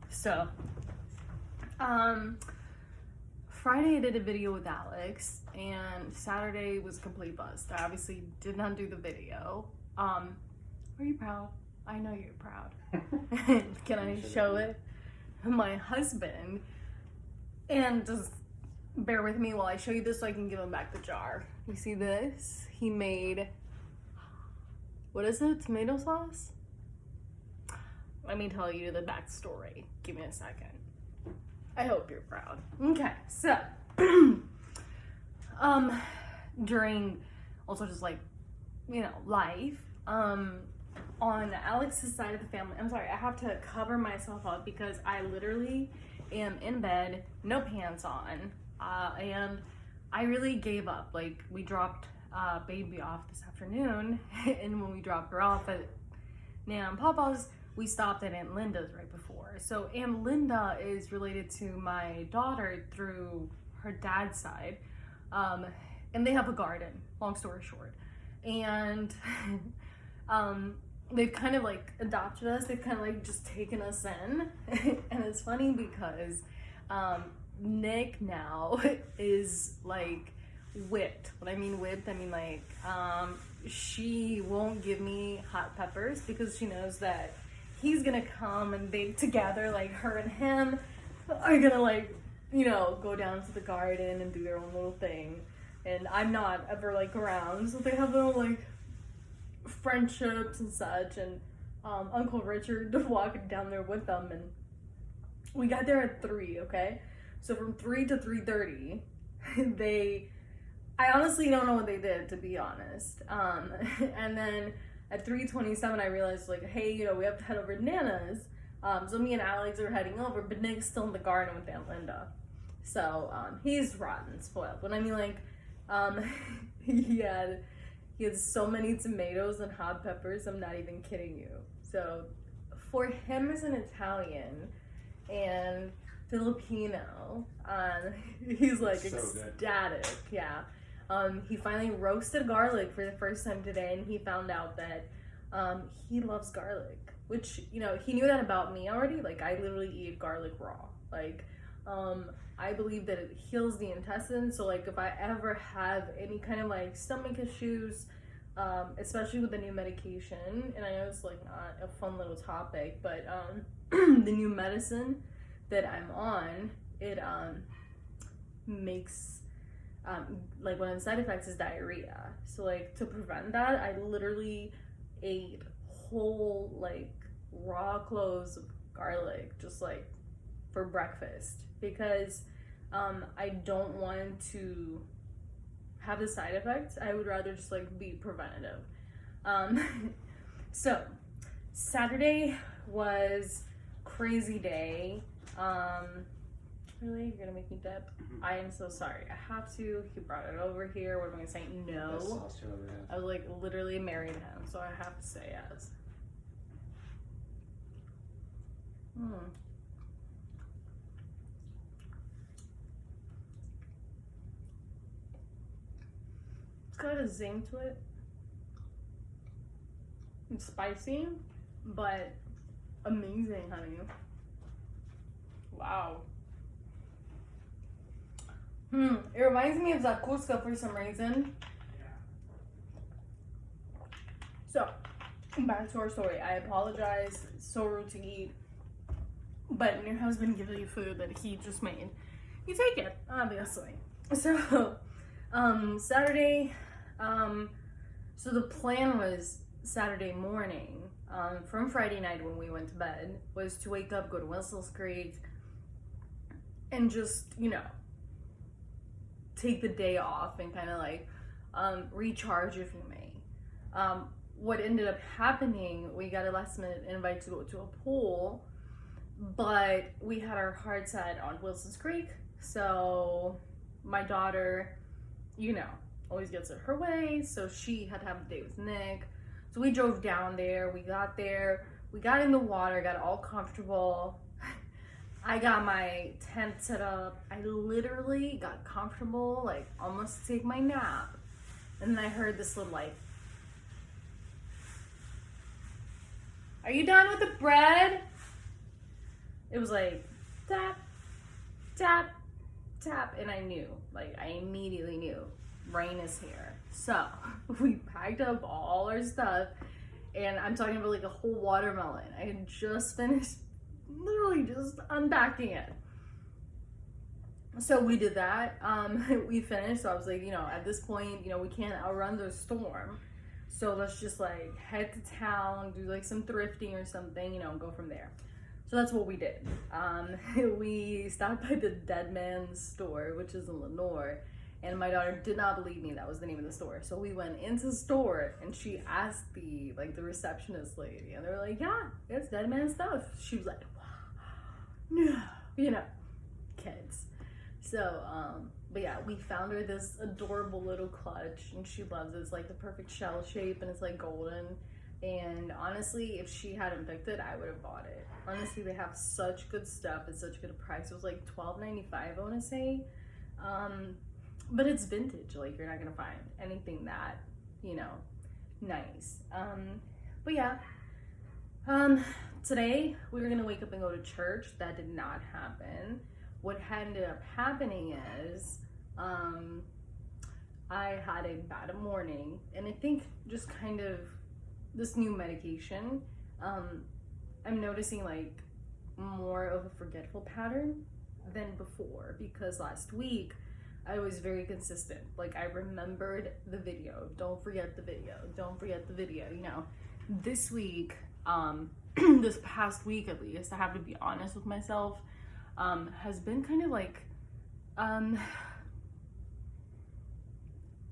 So, Friday I did a video with Alex, and Saturday was a complete bust. I obviously did not do the video. Are you proud? I know you're proud. Can I show it? My husband, and just bear with me while I show you this so I can give him back the jar. You see this? He made, what is it? Tomato sauce? Let me tell you the backstory. Give me a second. I hope you're proud. Okay, so during also just like, you know, life, on Alex's side of the family, I'm sorry, I have to cover myself up because I literally am in bed, no pants on, and I really gave up. Like, we dropped baby off this afternoon, and when we dropped her off at Nana and Papa's, we stopped at Aunt Linda's right before. So Aunt Linda is related to my daughter through her dad's side, and they have a garden, long story short. And they've kind of like adopted us. They've kind of like just taken us in. And it's funny because Nick now is like whipped. When I mean whipped, I mean like she won't give me hot peppers because she knows that he's gonna come and they together, like her and him are gonna like, you know, go down to the garden and do their own little thing. And I'm not ever like around, so they have little like friendships and such. And Uncle Richard walking down there with them, and we got there at 3, okay? So from 3 to 3:30, I honestly don't know what they did, to be honest. And then at 3:27, I realized, like, hey, you know, we have to head over to Nana's. So me and Alex are heading over, but Nick's still in the garden with Aunt Linda. So he's rotten, spoiled. But I mean, like, he had so many tomatoes and hot peppers, I'm not even kidding you. So for him as an Italian and Filipino, he's like so ecstatic. Good. Yeah. He finally roasted garlic for the first time today, and he found out that he loves garlic, which, you know, he knew that about me already. Like, I literally eat garlic raw. Like, I believe that it heals the intestines. So, like, if I ever have any kind of, like, stomach issues, especially with the new medication, and I know it's, like, not a fun little topic, but the new medicine that I'm on, it makes... like, one of the side effects is diarrhea. So, like, to prevent that, I literally ate whole, like, raw cloves of garlic just, like, for breakfast because I don't want to have the side effects. I would rather just, like, be preventative. So, Saturday was crazy day. Really? You're gonna make me dip? Mm-hmm. I am so sorry. I have to. He brought it over here. What am I gonna say? No. I was like literally married him, so I have to say yes. It's got a zing to it. It's spicy, but amazing, honey. Wow. It reminds me of Zakuska for some reason. So, back to our story. I apologize. It's so rude to eat. But when your husband gives you food that he just made, you take it, obviously. So, Saturday, so the plan was Saturday morning, from Friday night when we went to bed, was to wake up, go to Whistles Creek, and just, you know, take the day off and kind of like recharge, if you may. What ended up happening, we got a last minute invite to go to a pool, but we had our heart set on Wilson's Creek. So my daughter, you know, always gets it her way, so she had to have the day with Nick. So we drove down there, we got there, we got in the water, got all comfortable. I got my tent set up. I literally got comfortable, like almost to take my nap. And then I heard this little like, "Are you done with the bread?" it was like tap, tap, tap, and I knew, like I immediately knew rain is here. So we packed up all our stuff, and I'm talking about like a whole watermelon. I had just finished literally just unpacking it. So we did that. We finished. So I was like, at this point, we can't outrun the storm. So let's just like head to town, do like some thrifting or something, go from there. So that's what we did. We stopped by the Dead Man's store, which is in Lenore, and my daughter did not believe me that was the name of the store. So we went into the store, and she asked the receptionist lady, and they were like, yeah, it's Dead Man's stuff. She was like, wow, no, kids. So, but yeah, we found her this adorable little clutch, and she loves it. It's like the perfect shell shape, and it's like golden. And honestly, if she hadn't picked it, I would have bought it. Honestly, they have such good stuff at such good price. It was like $12.95, I want to say. But it's vintage. Like, you're not gonna find anything that, nice. But yeah. Today we were gonna wake up and go to church. That did not happen. What ended up happening is, I had a bad morning, and I think just kind of this new medication, I'm noticing like more of a forgetful pattern than before, because last week I was very consistent. Like, I remembered the video. Don't forget the video. Don't forget the video. This week, this past week at least, I have to be honest with myself, has been kind of like,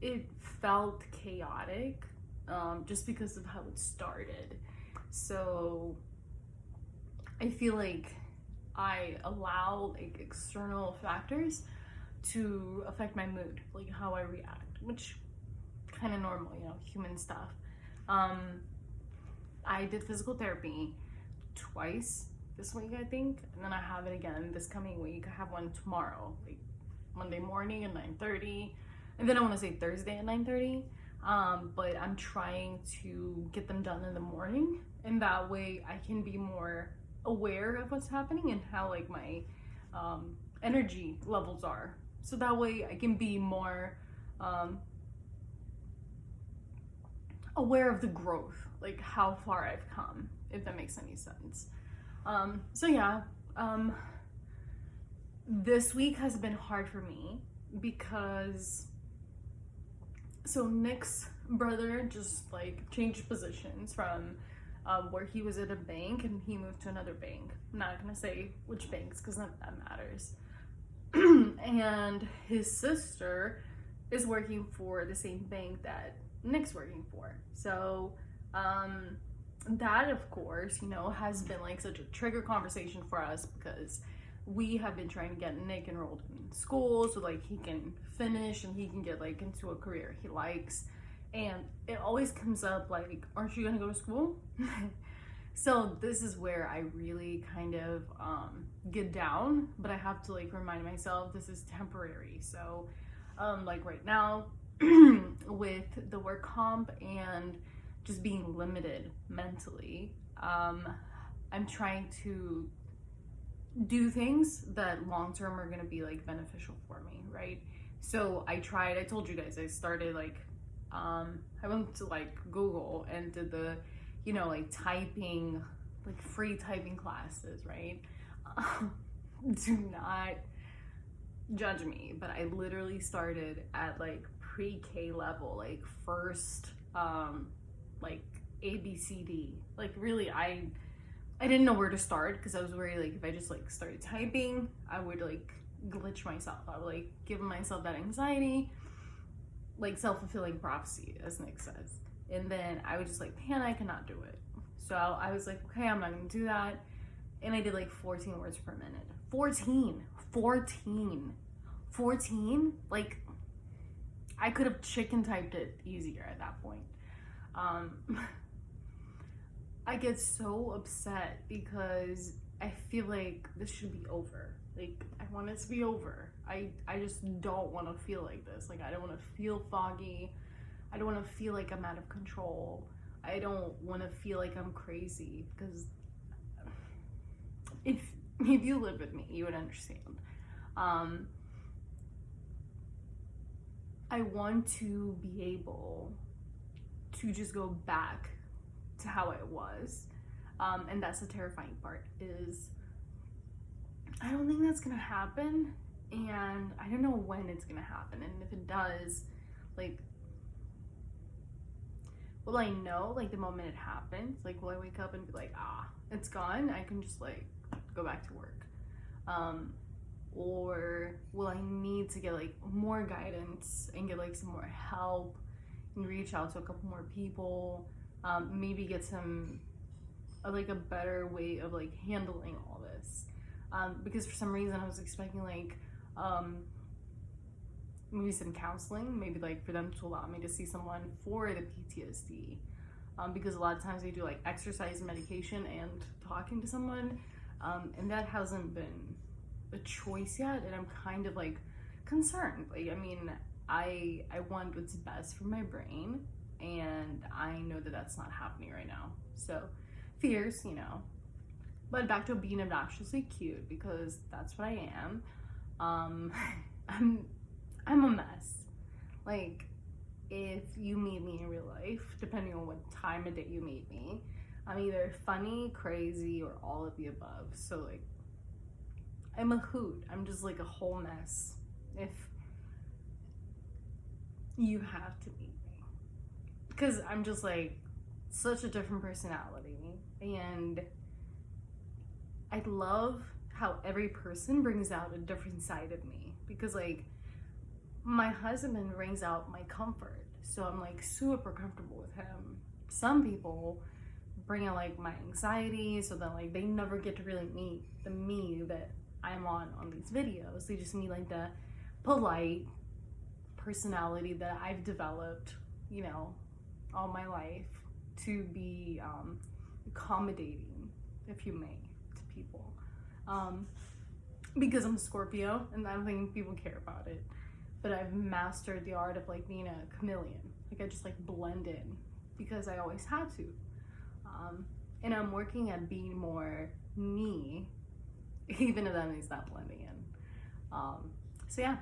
it felt chaotic, just because of how it started. So I feel like I allow like external factors to affect my mood, like how I react, which kind of normal, human stuff. I did physical therapy twice this week, I think, and then I have it again this coming week. I have one tomorrow, like Monday morning at 9:30, and then I want to say Thursday at 9:30. But I'm trying to get them done in the morning, and that way I can be more aware of what's happening and how like my energy levels are. So that way I can be more aware of the growth, like how far I've come, if that makes any sense. So yeah, this week has been hard for me because Nick's brother just like changed positions from where he was at a bank, and he moved to another bank. I'm not gonna say which banks because none of that matters. And his sister is working for the same bank that Nick's working for. So that of course, has been like such a trigger conversation for us, because we have been trying to get Nick enrolled in school so like he can finish and he can get like into a career he likes. And it always comes up like, aren't you gonna go to school? So this is where I really kind of get down, but I have to like remind myself this is temporary. So like right now with the work comp and just being limited mentally, I'm trying to do things that long term are gonna be like beneficial for me, right? So I told you guys, I started like I went to like Google and did the like typing, like free typing classes, right? Do not judge me, but I literally started at like pre-K level, like first like ABCD. Like really I didn't know where to start, because I was worried like if I just like started typing, I would like glitch myself. I would like give myself that anxiety, like self-fulfilling prophecy, as Nick says. And then I would just like panic and not do it. So I was like, okay, I'm not gonna do that. And I did like 14 words per minute. 14. Like, I could have chicken typed it easier at that point. I get so upset because I feel like this should be over. Like, I want it to be over. I just don't want to feel like this. Like, I don't want to feel foggy. I don't want to feel like I'm out of control. I don't want to feel like I'm crazy, because if you lived with me, you would understand. I want to be able to just go back to how I was. And that's the terrifying part, is I don't think that's gonna happen, and I don't know when it's gonna happen. And if it does, like, will I know, like, the moment it happens? Like, will I wake up and be like, it's gone, I can just, like, go back to work? Or will I need to get, like, more guidance and get, like, some more help and reach out to a couple more people, maybe get some, like, a better way of, like, handling all this? Because for some reason I was expecting, like, maybe some counseling, maybe, like, for them to allow me to see someone for the PTSD, because a lot of times they do, like, exercise, medication, and talking to someone, and that hasn't been a choice yet, and I'm kind of, like, concerned. Like, I mean, I want what's best for my brain, and I know that that's not happening right now. So fears, you know. But back to being obnoxiously cute, because that's what I am. I'm a mess. Like, if you meet me in real life, depending on what time of day you meet me, I'm either funny, crazy, or all of the above. So, like, I'm a hoot. I'm just, like, a whole mess if you have to meet me. Because I'm just, like, such a different personality. And I love how every person brings out a different side of me. Because, like, my husband brings out my comfort. So I'm, like, super comfortable with him. Some people bring out, like, my anxiety, so that, like, they never get to really meet the me that I'm on these videos. They just meet, like, the polite personality that I've developed, you know, all my life to be accommodating, if you may, to people. Because I'm a Scorpio, and I don't think people care about it. But I've mastered the art of, like, being a chameleon. Like, I just, like, blend in because I always had to. And I'm working at being more me, even if that means not blending in. So yeah,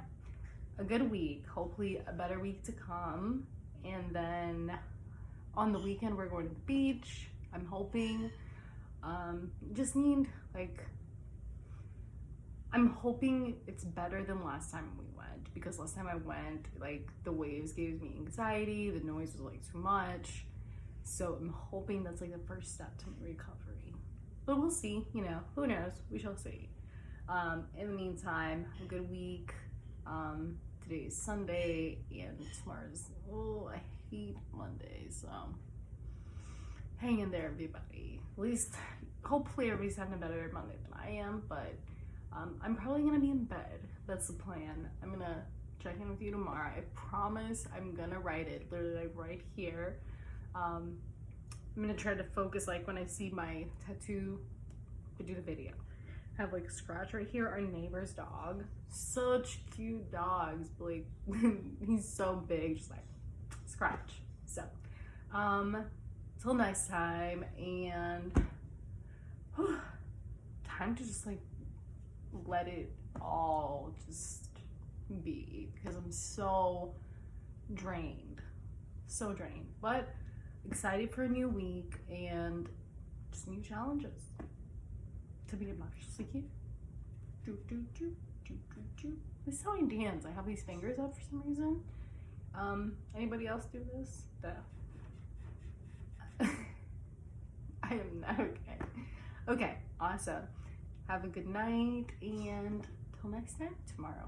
a good week, hopefully a better week to come. And then on the weekend, we're going to the beach, I'm hoping. Just need, like, I'm hoping it's better than last time we went, because last time I went, like, the waves gave me anxiety, the noise was, like, too much. So I'm hoping that's, like, the first step to my recovery. But we'll see, you know, who knows? We shall see. In the meantime, a good week. Today is Sunday, and tomorrow's, I hate Mondays, so hang in there, everybody. At least, hopefully everybody's having a better Monday than I am, but I'm probably gonna be in bed. That's the plan. I'm gonna check in with you tomorrow. I promise I'm gonna write it, literally, like, right here. I'm gonna try to focus, like, when I see my tattoo to do the video. I have, like, a scratch right here. Our neighbor's dog, such cute dogs, but, like, he's so big, just, like, scratch. So till next time, and time to just, like, let it all just be, because I'm so drained, but excited for a new week and just new challenges to be obnoxiously cute. This is how I dance. I have these fingers up for some reason. Anybody else do this? I am not okay. Okay, awesome. Have a good night, and till next time tomorrow.